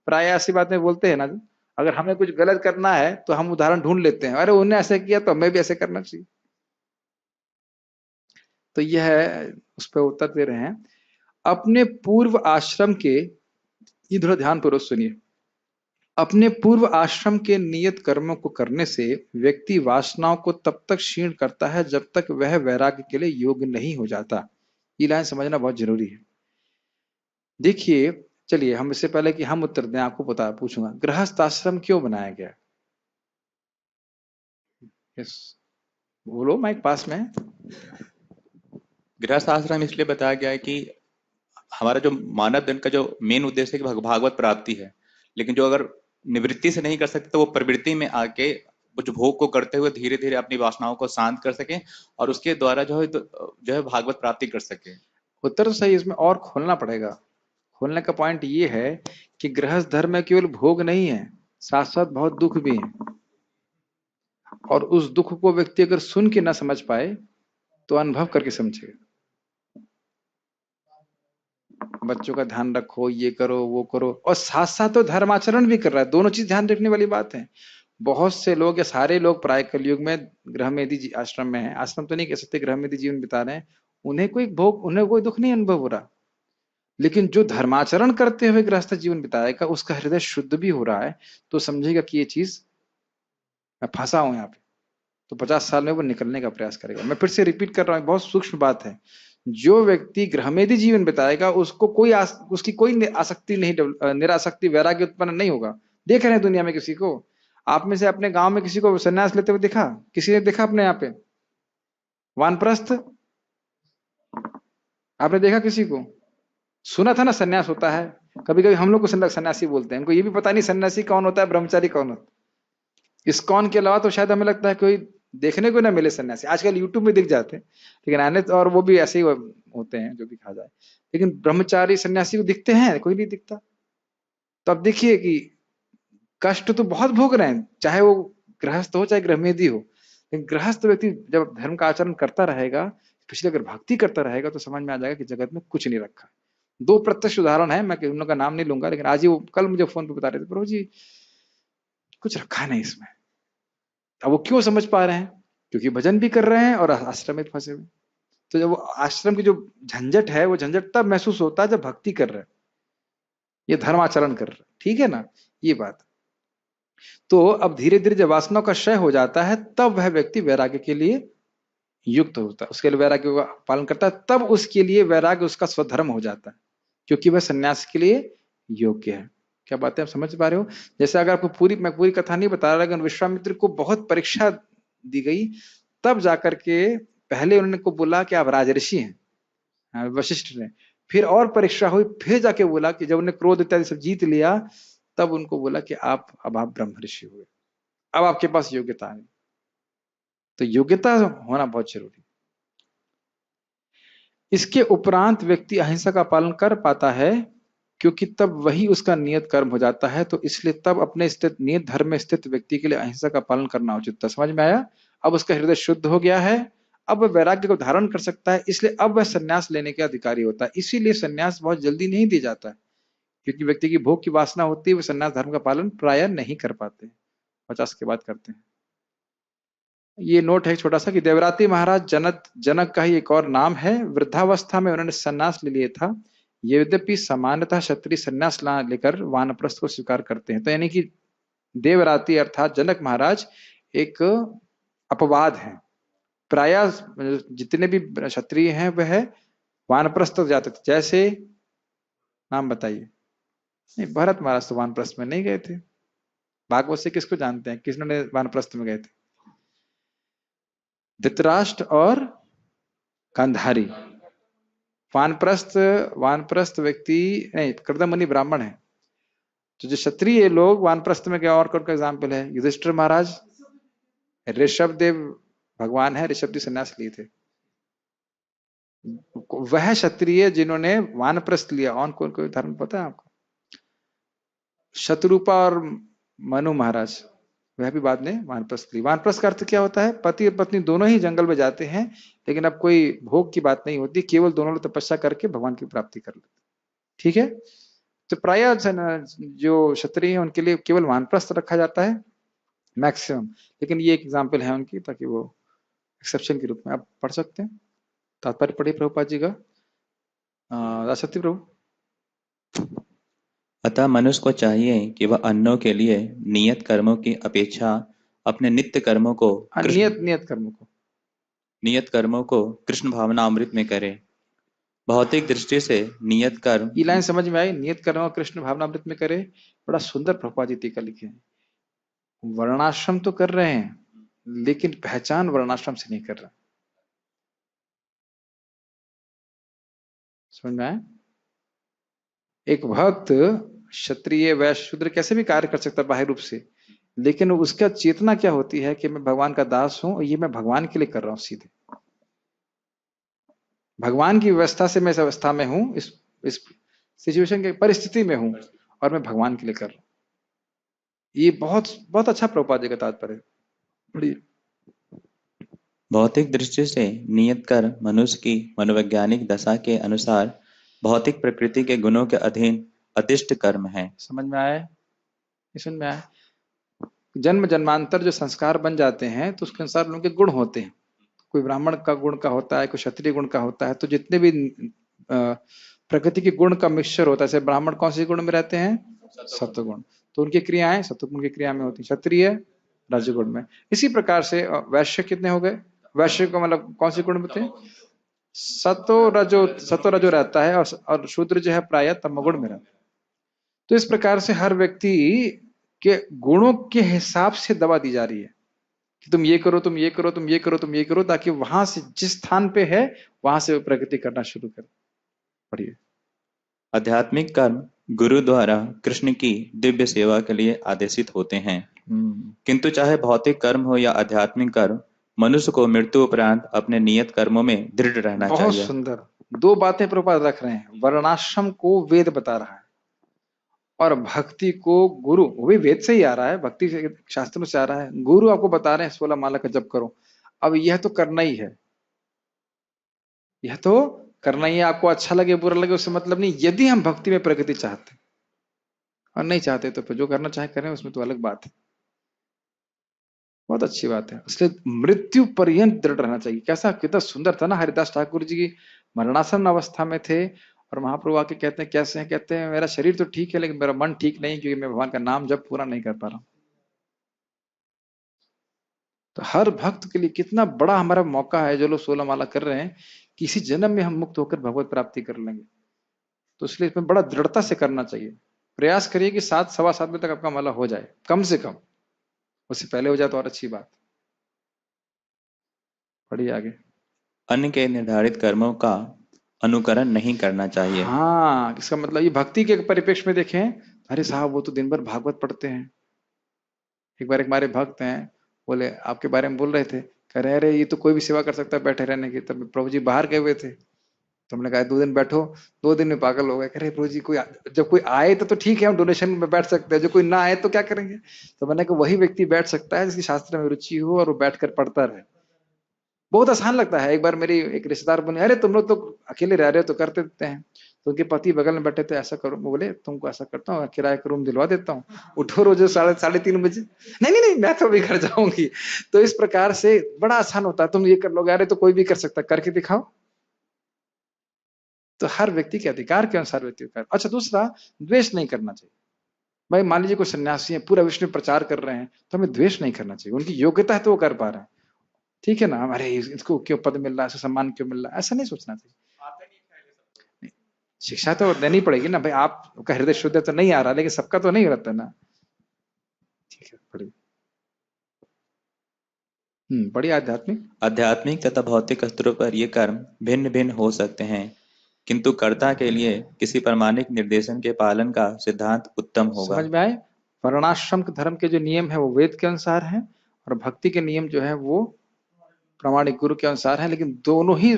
प्राय ऐसी बातें बोलते हैं ना, अगर हमें कुछ गलत करना है तो हम उदाहरण ढूंढ लेते हैं, अरे उन्होंने ऐसे किया तो हमें भी ऐसे करना चाहिए। तो यह उस पर उत्तर दे रहे हैं। अपने पूर्व आश्रम के, इधर ध्यान पूर्वक सुनिए, अपने पूर्व आश्रम के नियत कर्मों को करने से व्यक्ति वासनाओं को तब तक क्षीण करता है जब तक वह वैराग्य के लिए योग्य नहीं हो जाता। ये लाइन समझना बहुत जरूरी है। देखिए, चलिए हम इससे पहले कि हम उत्तर दें, आपको पता पूछूंगा, गृहस्थ आश्रम क्यों बनाया गया? यस, बोलो, माइक पास में है। गृहस्थ आश्रम इसलिए बताया गया है कि हमारा जो मानव जन्म का जो मेन उद्देश्य है कि भागवत प्राप्ति है, लेकिन जो अगर निवृत्ति से नहीं कर सकते तो वो प्रवृत्ति में आके कुछ भोग को करते हुए धीरे धीरे अपनी वासनाओं को शांत कर सके और उसके द्वारा जो है भागवत प्राप्ति कर सके। उत्तर तो सही, इसमें और खोलना पड़ेगा। खोलने का पॉइंट ये है कि गृहस्थ धर्म में केवल भोग नहीं है, साथ साथ बहुत दुख भी है, और उस दुख को व्यक्ति अगर सुन के ना समझ पाए तो अनुभव करके समझेगा। बच्चों का ध्यान रखो, ये करो वो करो, और साथ साथ तो धर्माचरण भी कर रहा है, दोनों चीज ध्यान रखने वाली बात है। बहुत से लोग या सारे लोग प्राय कलयुग में गृहमेधी आश्रम में है, आश्रम तो नहीं कह सकते, गृहमेधी जीवन बिता रहे हैं, उन्हें कोई दुख नहीं अनुभव हो रहा। लेकिन जो धर्माचरण करते हुए गृहस्थ जीवन बिताएगा उसका हृदय शुद्ध भी हो रहा है, तो समझेगा कि ये चीज मैं फंसा हूं यहाँ पे, तो 50 साल में वो निकलने का प्रयास करेगा। मैं फिर से रिपीट कर रहा हूँ, बहुत सूक्ष्म बात है। जो व्यक्ति गृहमेधी जीवन बिताएगा उसको उसकी कोई आसक्ति नहीं, निरासक्ति वैराग्य उत्पन्न नहीं होगा। देख रहे हैं दुनिया में किसी को, आप में से अपने गांव में किसी को सन्यास लेते हुए देखा? किसी ने देखा अपने यहाँ पे वानप्रस्थ? आपने देखा किसी को? सुना था ना सन्यास होता है, कभी कभी हम लोग को सन्यासी बोलते हैं, हमको ये भी पता नहीं सन्यासी कौन होता है, ब्रह्मचारी कौन होता है। इस्कॉन के अलावा तो शायद हमें लगता है कोई देखने को ना मिले सन्यासी, आजकल यूट्यूब में दिख जाते हैं, लेकिन आने तो, और वो भी ऐसे ही होते हैं जो भी कहा जाए, लेकिन ब्रह्मचारी सन्यासी को दिखते हैं? कोई नहीं दिखता। तो अब देखिए कि कष्ट तो बहुत भोग रहे हैं, चाहे वो गृहस्थ हो चाहे गृहमेधी हो, लेकिन गृहस्थ व्यक्ति जब धर्म का आचरण करता रहेगा, पिछले अगर भक्ति करता रहेगा, तो समझ में आ जाएगा कि जगत में कुछ नहीं रखा। दो प्रत्यक्ष उदाहरण है, मैं उन लोगों का नाम नहीं लूंगा, लेकिन आज ही वो कल मुझे फोन पे बता रहे थे, प्रभु जी कुछ रखा नहीं इसमें। अब वो क्यों समझ पा रहे हैं? क्योंकि भजन भी कर रहे हैं और आश्रम में फंसे हुए। तो जब वो आश्रम की जो झंझट है, वो झंझट तब महसूस होता है जब भक्ति कर रहे हैं, ये धर्माचरण कर रहे हैं, ठीक है ना, ये बात। तो अब धीरे धीरे जब वासनाओं का क्षय हो जाता है, तब वह व्यक्ति वैराग्य के लिए युक्त होता है, उसके लिए वैराग्य का पालन करता है, तब उसके लिए वैराग्य उसका स्वधर्म हो जाता है, क्योंकि वह सन्यास के लिए योग्य है। क्या बातें आप समझ पा रहे हो? जैसे अगर आपको मैं पूरी कथा नहीं बता रहा, लेकिन विश्वामित्र को बहुत परीक्षा दी गई, तब जाकर के पहले उन्होंने को बोला कि आप राजऋषि हैं, वशिष्ठ ने, फिर और परीक्षा हुई, फिर जाके बोला कि जब उन्हें क्रोध इत्यादि सब जीत लिया, तब उनको बोला कि अब आप ब्रह्म ऋषि हुए, अब आपके पास योग्यता है। तो योग्यता होना बहुत जरूरी। इसके उपरांत व्यक्ति अहिंसा का पालन कर पाता है, क्योंकि तब वही उसका नियत कर्म हो जाता है, तो इसलिए तब अपने स्थित नियत धर्म में स्थित व्यक्ति के लिए अहिंसा का पालन करना उचित था। समझ में आया? अब उसका हृदय शुद्ध हो गया है, अब वह वैराग्य को धारण कर सकता है, इसलिए अब वह संन्यास लेने के अधिकारी होता है। इसीलिए संन्यास बहुत जल्दी नहीं दिया जाता है, क्योंकि व्यक्ति की भोग की वासना होती है, वो संन्यास धर्म का पालन प्राय नहीं कर पाते, 50 के बाद करते हैं। ये नोट है छोटा सा कि देवराती महाराज जनक का ही एक और नाम है। वृद्धावस्था में उन्होंने संन्यास ले लिया था। यद्यपि सामान्यतः क्षत्रिय संन्यास लेकर वानप्रस्थ को स्वीकार करते हैं। तो यानी कि देवराती अर्थात जनक महाराज एक अपवाद है। प्राय जितने भी क्षत्रिय हैं वह वानप्रस्थ तक जाते थे। जैसे नाम बताइए। नहीं, भरत महाराज तो वानप्रस्थ में नहीं गए थे। भागवत से किसको जानते हैं, किसने वानप्रस्थ में गए थे? धृतराष्ट्र और गांधारी। वानप्रस्थ व्यक्ति नहीं, कर्दममुनि ब्राह्मण है। तो जो क्षत्रिय लोग वानप्रस्थ में गए, और कौन का एग्जाम्पल है? युधिष्ठिर महाराज, ऋषभ देव भगवान है, ऋषभ जी संन्यास लिए थे। वह क्षत्रिय जिन्होंने वानप्रस्थ लिया। और कौन कोई धर्म पता है आपको? शत्रुपा और मनु महाराज, वह भी बाद में वानप्रस्थ ली। वानप्रस्थ का अर्थ क्या होता है? पति और पत्नी दोनों ही जंगल में जाते हैं, लेकिन अब कोई भोग की बात नहीं होती, केवल दोनों लोग तपस्या करके भगवान की प्राप्ति कर लेते। ठीक है, तो प्राय जो क्षत्रिय है उनके लिए केवल वानप्रस्थ रखा जाता है मैक्सिमम। लेकिन ये एक एग्जाम्पल है उनकी, ताकि वो एक्सेप्शन के रूप में आप पढ़ सकते हैं। तात्पर्य पढ़िए प्रभुपाद जी का, राष्ट्रपति प्रभु। अतः मनुष्य को चाहिए कि वह अन्नों के लिए नियत कर्मों की अपेक्षा अपने नित्य कर्मों को नियत कर्मों को कृष्ण भावना अमृत में करे। भौतिक दृष्टि से नियत कर्म, ये लाइन समझ में आई? नियत कर्म कृष्ण भावना अमृत में करे। बड़ा सुंदर प्रभुपाद जी टीका लिखे हैं। वर्णाश्रम तो कर रहे हैं, लेकिन पहचान वर्णाश्रम से नहीं कर रहा। समझ में आया? एक भक्त क्षत्रिय वैश्य शूद्र कैसे भी कार्य कर सकता है बाह्य रूप से, लेकिन उसका चेतना क्या होती है कि मैं भगवान का दास हूं और ये मैं भगवान के लिए कर रहा हूं। सीधे भगवान की व्यवस्था से मैं इस अवस्था में हूं, इस सिचुएशन की परिस्थिति में हूं, और मैं भगवान के लिए कर रहा हूं। ये बहुत बहुत अच्छा प्रभुपाद जी का तात्पर्य। बड़ी भौतिक दृष्टि से नियत कर्म मनुष्य की मनोवैज्ञानिक दशा के अनुसार भौतिक प्रकृति के गुणों के अधीन अदिष्ट कर्म है। समझ में आया? समझ में आया? जन्म जन्मांतर जो संस्कार बन जाते हैं, तो उसके अनुसार उनके गुण होते हैं। कोई ब्राह्मण का गुण का होता है, कोई क्षत्रिय गुण का होता है। तो जितने भी प्रकृति के गुण का मिक्सचर होता है, जैसे ब्राह्मण कौन से गुण में रहते हैं? सत्वगुण। तो उनकी क्रियाएं सत्वगुण की क्रिया में होती है। क्षत्रिय रजोगुण में। इसी प्रकार से वैश्य कितने हो गए? वैश्य को मतलब कौन से गुण होते हैं? सत्व रजो रहता है, और शूद्र जो है प्रायः तमोगुण में रहता है। तो इस प्रकार से हर व्यक्ति के गुणों के हिसाब से दवा दी जा रही है कि तुम ये करो, तुम ये करो, तुम ये करो, तुम ये करो, ताकि वहां से जिस स्थान पे है वहां से प्रगति करना शुरू करे। पढ़िए। आध्यात्मिक कर्म गुरु द्वारा कृष्ण की दिव्य सेवा के लिए आदेशित होते हैं। किंतु चाहे भौतिक कर्म हो या आध्यात्मिक कर्म, मनुष्य को मृत्यु उपरांत अपने नियत कर्मों में दृढ़ रहना चाहिए। बहुत सुंदर दो बातें प्रभुपाद रख रहे हैं। वर्णाश्रम को वेद बता रहा है, और भक्ति को गुरु, वो भी वेद से ही आ रहा है, भक्ति से शास्त्रों से आ रहा है। गुरु आपको बता रहे हैं 16 माला का जप करो। अब यह तो करना ही है, यह तो करना ही है। आपको अच्छा लगे बुरा लगे उससे मतलब नहीं। यदि हम भक्ति में प्रगति चाहते और नहीं चाहते तो फिर जो करना चाहे करें, उसमें तो अलग बात है। बहुत अच्छी बात है। इसलिए मृत्यु पर्यंत दृढ़ रहना चाहिए। कैसा कितना सुंदर था ना, हरिदास ठाकुर जी की मरणासन अवस्था में थे और महाप्रभु आके कहते हैं कैसे हैं? कहते हैं मेरा शरीर तो ठीक है, लेकिन मेरा मन ठीक नहीं, क्योंकि मैं भगवान का नाम जब पूरा नहीं कर पा रहा हूं। तो हर भक्त के लिए कितना बड़ा हमारा मौका है, जो लोग 16 माला कर रहे हैं, किसी जन्म में हम मुक्त होकर भगवत प्राप्ति कर लेंगे। तो इसलिए इसमें बड़ा दृढ़ता से करना चाहिए। प्रयास करिए कि 7 सवा 7 बजे तक आपका माला हो जाए, कम से कम। उससे पहले हो जाए तो और अच्छी बात। पढ़िए आगे। अन्य के निर्धारित कर्मों का अनुकरण नहीं करना चाहिए। हाँ, इसका मतलब ये भक्ति के परिप्रेक्ष्य में देखें। अरे साहब, वो तो दिन भर भागवत पढ़ते हैं। एक बार एक हमारे भक्त हैं, बोले आपके बारे में बोल रहे थे, कह रहे अरे ये तो कोई भी सेवा कर सकता है बैठे रहने की। तब प्रभु जी बाहर गए हुए थे, तो हमने कहा 2 दिन बैठो। 2 दिन में पागल हो गए। कह रहे प्रभु जी जब कोई आए तो ठीक है, हम डोनेशन में बैठ सकते हैं, जो कोई ना आए तो क्या करेंगे? तो मैंने कहा वही व्यक्ति बैठ सकता है जिसकी शास्त्र में रुचि हो और वो बैठकर पढ़ता रहे। बहुत आसान लगता है। एक बार मेरी एक रिश्तेदार बोले अरे तुम लोग तो अकेले रह रहे हो तो करते देते हैं। तो उनके पति बगल में बैठे थे, ऐसा करो, वो बोले तुमको ऐसा करता हूँ, किराए का रूम दिलवा देता हूँ, उठो रोज साढ़े 3 बजे। नहीं नहीं नहीं, मैं तो अभी घर जाऊंगी। तो इस प्रकार से बड़ा आसान होता है, तुम ये कर लोगे, अरे तो कोई भी कर सकता है, करके दिखाओ। तो हर व्यक्ति के अधिकार के अनुसार व्यक्ति कर। अच्छा, दूसरा, द्वेष नहीं करना चाहिए। भाई मान लीजिए कोई सन्यासी है, पूरा विष्णु प्रचार कर रहे हैं, तो हमें द्वेष नहीं करना चाहिए। उनकी योग्यता है तो वो कर पा रहे हैं, ठीक है ना, अरे इसको क्यों पद मिल रहा है, सम्मान क्यों मिल रहा है, ऐसा नहीं सोचना चाहिए। शिक्षा तो देनी पड़ेगी ना भाई, आपका हृदय शुद्ध तो नहीं आ रहा, लेकिन सबका तो नहीं रहता ना। ठीक है, पढ़िए। बड़ी आध्यात्मिक तथा भौतिक स्तरों पर ये कर्म भिन्न भिन्न हो सकते हैं, किंतु कर्ता के लिए किसी प्रामाणिक निर्देशन के पालन का सिद्धांत उत्तम होगा। समझ में आए? वर्णाश्रम के धर्म के जो नियम है वो वेद के अनुसार है, और भक्ति के नियम जो है वो प्रामाणिक गुरु के अनुसार है। लेकिन दोनों ही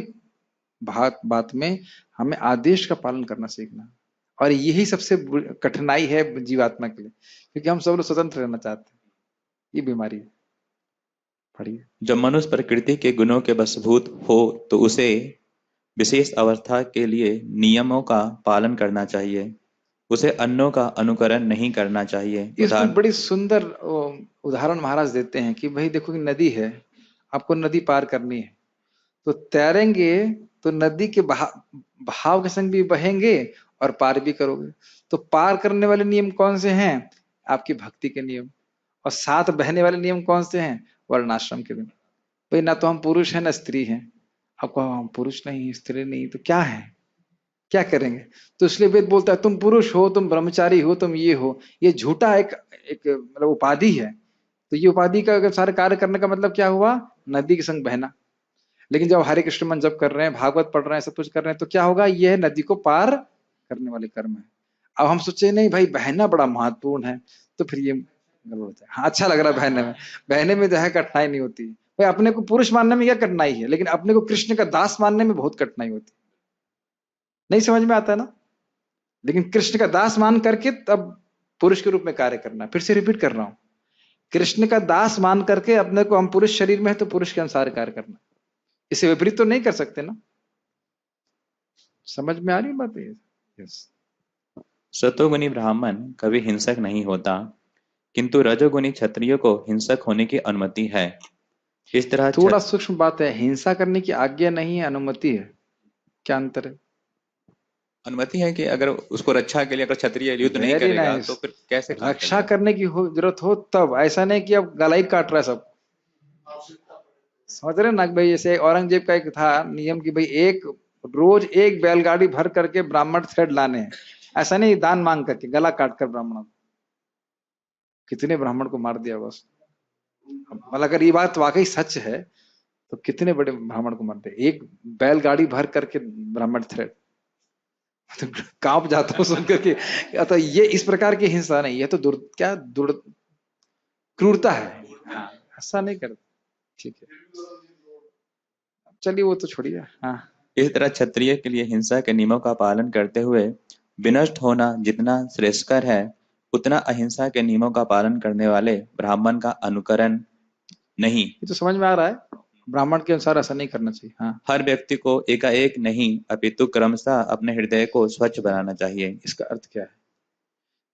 बात में हमें आदेश का पालन करना सीखना, और यही सबसे कठिनाई है जीवात्मा के लिए, क्योंकि हम सब लोग स्वतंत्र रहना चाहते हैं। ये बीमारी है। पढ़िए। जब मनुष्य प्रकृति के गुणों के वशभूत हो तो उसे विशेष अवस्था के लिए नियमों का पालन करना चाहिए, उसे अन्यों का अनुकरण नहीं करना चाहिए। इसमें बड़ी सुंदर उदाहरण महाराज देते हैं कि भाई देखो कि नदी है, आपको नदी पार करनी है, तो तैरेंगे तो नदी के बहाव के संग भी बहेंगे और पार भी करोगे। तो पार करने वाले नियम कौन से हैं? आपकी भक्ति के नियम। और साथ बहने वाले नियम कौन से हैं? वर्णाश्रम के नियम। भाई ना तो हम पुरुष हैं ना स्त्री हैं। आपको हम पुरुष नहीं स्त्री नहीं तो क्या है, क्या करेंगे? तो इसलिए वेद बोलता है तुम पुरुष हो, तुम ब्रह्मचारी हो, तुम ये हो। ये झूठा एक मतलब उपाधि है। तो ये उपाधि का सारे कार्य करने का मतलब क्या हुआ? नदी के संग बहना। लेकिन जब हरे कृष्ण मन जप कर रहे हैं, भागवत पढ़ रहे हैं, सब कुछ कर रहे हैं, तो क्या होगा? यह नदी को पार करने वाले कर्म है। अब हम सोचे नहीं भाई बहना बड़ा महत्वपूर्ण है, तो फिर ये गड़बड़ होता है। हाँ, अच्छा लग रहा है बहने में, बहने में जो है कठिनाई नहीं होती। भाई अपने को पुरुष मानने में क्या कठिनाई है, लेकिन अपने को कृष्ण का दास मानने में बहुत कठिनाई होती है। नहीं समझ में आता है ना? लेकिन कृष्ण का दास मान करके तब पुरुष के रूप में कार्य करना। फिर से रिपीट कर रहा हूं, कृष्ण का दास मान करके अपने को, हम पुरुष शरीर में है तो पुरुष के अनुसार कार्य करना। इसे विपरीत तो नहीं कर सकते ना। समझ में आ रही बात है? यस। सतोगुणी ब्राह्मण कभी हिंसक नहीं होता, किंतु रजोगुणी क्षत्रियो को हिंसक होने की अनुमति है। इस तरह थोड़ा सूक्ष्म बात है, हिंसा करने की आज्ञा नहीं है, अनुमति है। क्या अंतर है? अनुमति है कि अगर उसको रक्षा के लिए अगर क्षत्रिय युद्ध नहीं करेगा तो फिर कैसे रक्षा करने की जरूरत हो तब, ऐसा नहीं कि अब गला ही काट रहा है सब। समझ रहे ना भाई? जैसे औरंगजेब का एक था नियम कि भाई रोज एक बैलगाड़ी भर करके ब्राह्मण थ्रेड लाने हैं। ऐसा नहीं दान मांग करके गला काट कर ब्राह्मणों को। कितने ब्राह्मण को मार दिया बस। मतलब अगर ये बात वाकई सच है तो कितने बड़े ब्राह्मण को मारते? एक बैलगाड़ी भर करके ब्राह्मण थ्रेड। तो कांप जाता हूं सुनकर के। तो ये इस प्रकार की हिंसा नहीं, ये तो क्रूरता है। हाँ, ऐसा नहीं करते। ठीक है, चलिए वो तो छोड़िए। हाँ, इस तरह क्षत्रिय के लिए हिंसा के नियमों का पालन करते हुए विनष्ट होना जितना श्रेयस्कर है, उतना अहिंसा के नियमों का पालन करने वाले ब्राह्मण का अनुकरण नहीं। ये तो समझ में आ रहा है, ब्राह्मण के अनुसार ऐसा नहीं करना चाहिए। हाँ, हर व्यक्ति को एकाएक नहीं अपितु क्रमशः अपने हृदय को स्वच्छ बनाना चाहिए। इसका अर्थ क्या है?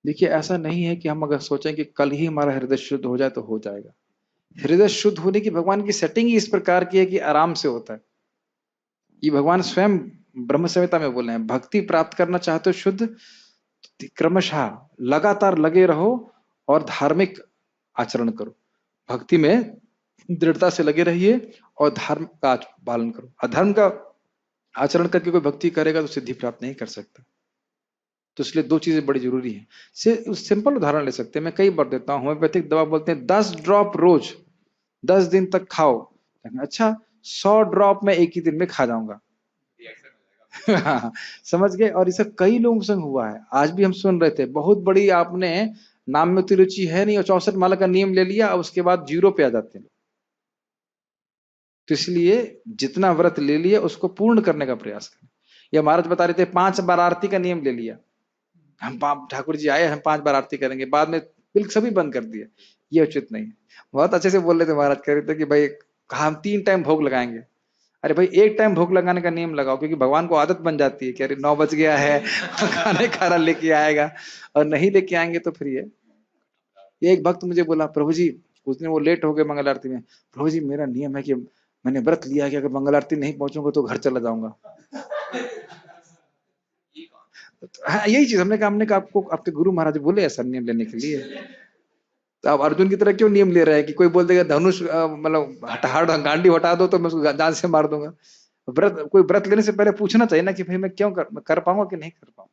देखिए, ऐसा नहीं है कि हम अगर सोचें कि कल ही हमारा हृदय शुद्ध हो जाए तो हो जाएगा। हृदय शुद्ध होने की भगवान की सेटिंग ही इस प्रकार की है कि आराम से होता है। ये भगवान स्वयं ब्रह्म संहिता में बोले हैं, भक्ति प्राप्त करना चाहते हो शुद्ध, क्रमशः लगातार लगे रहो और धार्मिक आचरण करो। भक्ति में दृढ़ता से लगे रहिए और धर्म का पालन करो। अधर्म का आचरण करके कोई भक्ति करेगा तो सिद्धि प्राप्त नहीं कर सकता। तो इसलिए दो चीजें बड़ी जरूरी है। सिंपल उदाहरण ले सकते हैं, मैं कई बार देता हूं। होम्योपैथिक दवा बोलते हैं 10 ड्रॉप रोज 10 दिन तक खाओ। अच्छा, 100 ड्रॉप में एक ही दिन में खा जाऊंगा। समझ गए? और इसे कई लोगों संग हुआ है। आज भी हम सुन रहे थे, बहुत बड़ी आपने नाम में उतनी रुचि है नहीं और 64 माला का नियम ले लिया, उसके बाद 0 पे आ जाते हैं। तो इसलिए जितना व्रत ले लिया उसको पूर्ण करने का प्रयास करें। ये महाराज बता रहे थे 5 बार आरती का नियम ले लिया। हम ठाकुर जी आए, हम 5 बार आरती करेंगे, बाद में बिल्कुल सभी बंद कर दिया। ये उचित नहीं है। बहुत अच्छे से बोल रहे थे महाराज, कह रहे थे कि भाई हम 3 टाइम भोग लगाएंगे। अरे भाई एक टाइम भूख लगाने का नियम लगाओ, क्योंकि भगवान को आदत बन जाती है कि अरे 9 बज गया है खाने खाना लेके आएगा, और नहीं लेके आएंगे तो फिर ये एक भक्त मुझे बोला, प्रभु जी उस दिन वो लेट हो गए मंगल आरती में, प्रभु जी मेरा नियम है कि मैंने व्रत लिया कि अगर मंगल आरती नहीं पहुंचूंगा तो घर चला जाऊंगा। हाँ यही चीज हमने कहा आपको आपके गुरु महाराज बोले ऐसा नियम लेने के लिए, तो आप अर्जुन की तरह क्यों नियम ले रहे हैं कि कोई बोल देगा धनुष मतलब गांडी हटा दो तो मैं उसको जान से मार दूंगा। कोई व्रत लेने से पहले पूछना चाहिए ना कि भाई मैं क्यों कर पाऊंगा कि नहीं कर पाऊंगा।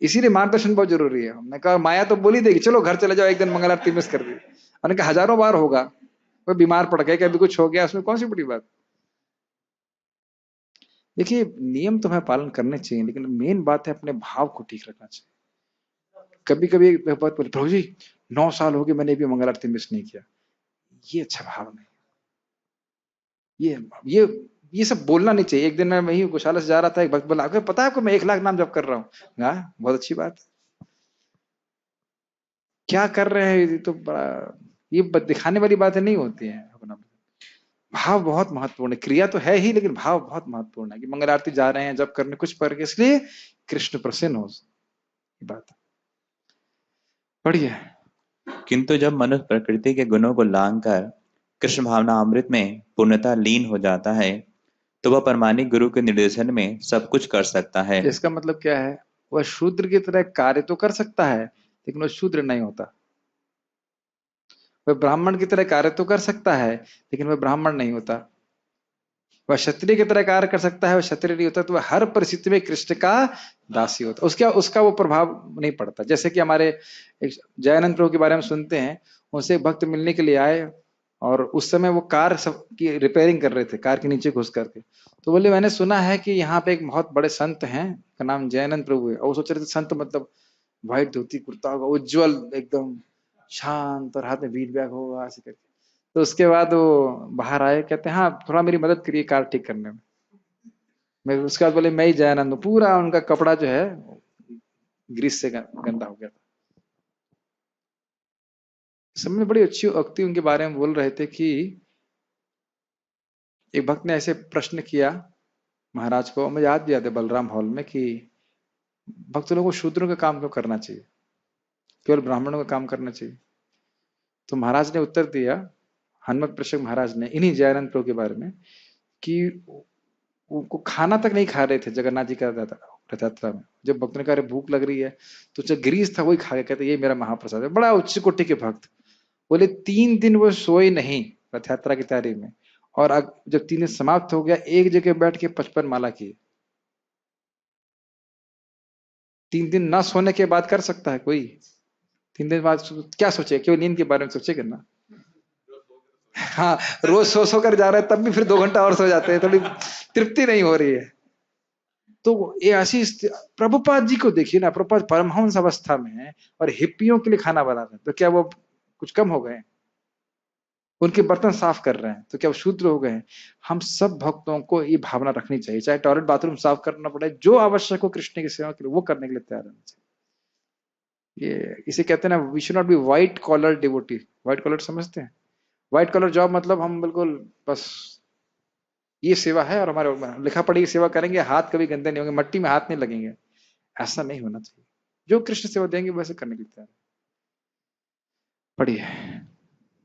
इसीलिए मार्गदर्शन बहुत जरूरी है। हमने कहा माया तो बोली देगी चलो घर चले जाओ, एक दिन मंगल आरती मिस कर दी, हमने कहा हजारों बार होगा, कोई बीमार पड़ गया, कभी कुछ हो गया, उसमें कौन सी बड़ी बात। देखिए नियम तो हमें पालन करने चाहिए, लेकिन मेन बात है अपने भाव को ठीक रखना चाहिए। कभी कभी बात बोले, प्रभु जी 9 साल हो गए मैंने भी मंगल आरती मिस नहीं किया, ये अच्छा भाव नहीं। ये सब बोलना नहीं चाहिए। एक दिन मैं वही गौशाला से जा रहा था, एक भक्त बोला, पता है आपको मैं 1 लाख नाम जप कर रहा हूँ। हाँ बहुत अच्छी बात, क्या कर रहे हैं ये तो बड़ा, ये दिखाने वाली बातें नहीं होती हैं। अपना भाव बहुत महत्वपूर्ण है, क्रिया तो है ही लेकिन भाव बहुत महत्वपूर्ण है कि मंगल आरती जा रहे हैं जब करने कुछ पर इसलिए कृष्ण प्रसन्न हो, ये बात बढ़िया। किंतु जब मनुष्य प्रकृति के गुणों को लांग कर कृष्ण भावना अमृत में पूर्णतः लीन हो जाता है तो वह परमाणिक गुरु के निर्देशन में सब कुछ कर सकता है। इसका मतलब क्या है, वह शूद्र की तरह कार्य तो कर सकता है लेकिन वह शूद्र नहीं होता। वह ब्राह्मण की तरह कार्य तो कर सकता है लेकिन वह ब्राह्मण नहीं होता। वह क्षत्रिय की तरह कार्य कर सकता है, वह क्षत्रिय नहीं होता। तो वह हर परिस्थिति में कृष्ण का दासी होता, उसका वो प्रभाव नहीं पड़ता। जैसे कि हमारे एक जयानंद प्रभु के बारे में सुनते हैं, उनसे भक्त मिलने के लिए आए और उस समय वो कार की रिपेयरिंग कर रहे थे, कार के नीचे घुस करके। तो बोले मैंने सुना है कि यहाँ पे एक बहुत बड़े संत हैं, का नाम जयानंद प्रभु है। और वो सोच रहे थे संत मतलब व्हाइट धोती कुर्ता होगा, उज्जवल एकदम शांत, और हाथ में बीट बैग होगा ऐसे करके। तो उसके बाद वो बाहर आए, कहते हैं हाँ थोड़ा मेरी मदद करिए कार ठीक करने में। मैं उसके बाद बोले मैं ही जयानंद हूँ। पूरा उनका कपड़ा जो है ग्रीस से गंदा हो गया था। समय में बड़ी अच्छी उक्ति उनके बारे में बोल रहे थे कि एक भक्त ने ऐसे प्रश्न किया महाराज को, मुझे याद भी याद है बलराम हॉल में, कि भक्त लोगों को शूद्रों का काम क्यों करना चाहिए, केवल ब्राह्मणों का काम करना चाहिए। तो महाराज ने उत्तर दिया, हनुमत प्रसंग महाराज ने इन्हीं जयानंद प्रभु के बारे में, कि उनको खाना तक नहीं खा रहे थे जगन्नाथ जी का रथ यात्रा में। जब भक्त ने कहा भूख लग रही है तो जो ग्रीस था वही खा के, कहते ये मेरा महाप्रसाद है। बड़ा उच्च कोटि के भक्त। बोले 3 दिन वो सोए नहीं रथ यात्रा की तैयारी में, और जब 3 दिन समाप्त हो गया एक जगह बैठ के 55 माला की। 3 दिन ना सोने के बाद कर सकता है कोई? 3 दिन बाद क्या सोचे, केवल नींद के बारे में सोचे करना। हाँ रोज सो कर जा रहे हैं तब भी फिर 2 घंटा और सो जाते हैं, थोड़ी तृप्ति नहीं हो रही है। तो ये ऐसी प्रभुपाद जी को देखिए ना, प्रभुपाद परमहंस अवस्था में है और हिप्पियों के लिए खाना बना रहे हैं, तो क्या वो कुछ कम हो गए? उनके बर्तन साफ कर रहे हैं तो क्या वो शूद्र हो गए? हम सब भक्तों को ये भावना रखनी चाहिए, चाहे टॉयलेट बाथरूम साफ करना पड़े, जो आवश्यक हो कृष्ण की सेवा के लिए वो करने के लिए तैयार रहना चाहिए। ये इसे कहते हैं ना, we should not be white collar devotee. White collar समझते हैं? व्हाइट कॉलर जॉब मतलब हम बिल्कुल बस ये सेवा है और हमारे लिखा पढ़ी की सेवा करेंगे, हाथ कभी गंदे नहीं होंगे, मट्टी में हाथ नहीं लगेंगे, ऐसा नहीं होना चाहिए। जो कृष्ण सेवा देंगे वैसे करने के लिए तैयार। पढ़िए।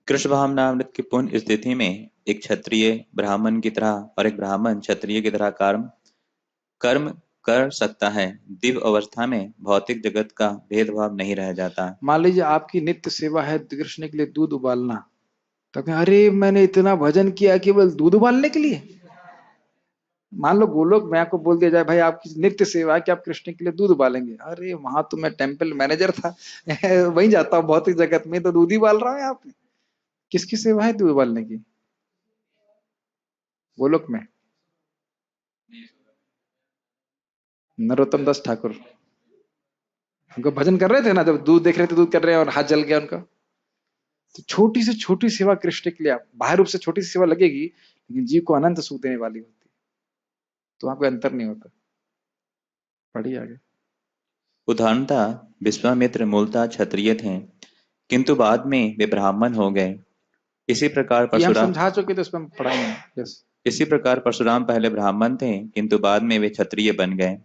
कृष्ण भावनामृत की पूर्ण स्थिति में एक क्षत्रिय ब्राह्मण की तरह और एक ब्राह्मण क्षत्रिय की तरह कर्म कर सकता है। दिव्य अवस्था में भौतिक जगत का भेदभाव नहीं रह जाता। मान लीजिए आपकी नित्य सेवा है कृष्ण के लिए दूध उबालना, तो अरे मैंने इतना भजन किया केवल दूध उबालने के लिए। मान लो गोलोक में आपको बोल दिया जाए भाई आपकी नित्य सेवा है कि आप कृष्ण के लिए दूध उबालेंगे, अरे वहां तो मैं टेम्पल मैनेजर था वहीं जाता हूँ, भौतिक जगत में तो दूध ही उबाल रहा है। यहाँ पे किसकी सेवा है दूध उबालने की? गोलोक में नरोत्तम दास ठाकुर, उनको भजन कर रहे थे ना, जब दूध देख रहे थे दूध कर रहे हैं और हाथ जल गया उनका। तो छोटी से छोटी सेवा कृष्ण के लिए, बाहर रूप से छोटी सी सेवा लगेगी लेकिन जीव को अनंत सुख देने वाली होती है, तो वहां कोई अंतर नहीं होता। पढ़िए आगे। उदाहरणतः विश्वामित्र मूलतः क्षत्रिय थे किंतु बाद में वे ब्राह्मण हो गए। इसी प्रकार ये हम समझा चुके थे, उसमें हम पढ़ाएंगे। इसी प्रकार परशुराम पहले ब्राह्मण थे, किंतु बाद में वे क्षत्रिय बन गए।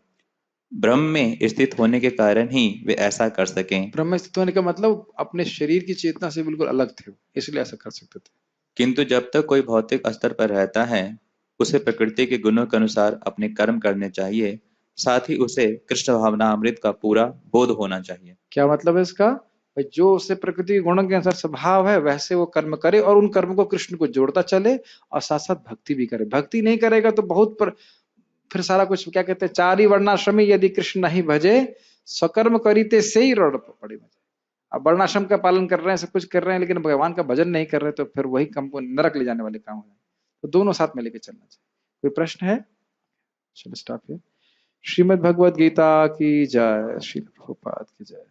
ब्रह्म में स्थित होने के कारण ही वे ऐसा कर सके। ब्रह्म स्थित होने का मतलब अपने शरीर की चेतना से बिल्कुल अलग थे, इसलिए ऐसा कर सकते थे। किंतु जब तक कोई भौतिक स्तर पर रहता है, उसे प्रकृति के गुणों के अनुसार अपने कर्म करने चाहिए, साथ ही उसे कृष्ण भावनामृत का पूरा बोध होना चाहिए। क्या मतलब है इसका? भाई जो उससे प्रकृति के गुणों के अनुसार स्वभाव है वैसे वो कर्म करे और उन कर्म को कृष्ण को जोड़ता चले और साथ साथ भक्ति भी करे। भक्ति नहीं करेगा तो बहुत फिर सारा कुछ क्या कहते हैं, चारी वर्णाश्रमी यदि कृष्ण नहीं भजे, स्वकर्म करीते से ही रण पड़े। अब वर्णाश्रम का पालन कर रहे हैं, सब कुछ कर रहे हैं, लेकिन भगवान का भजन नहीं कर रहे, तो फिर वही काम को नरक ले जाने वाले काम है। तो दोनों साथ में लेके चलना चाहिए। कोई प्रश्न है? चलो स्टॉप हियर। श्रीमद् भगवद गीता की जय। श्रील प्रभुपाद की जय।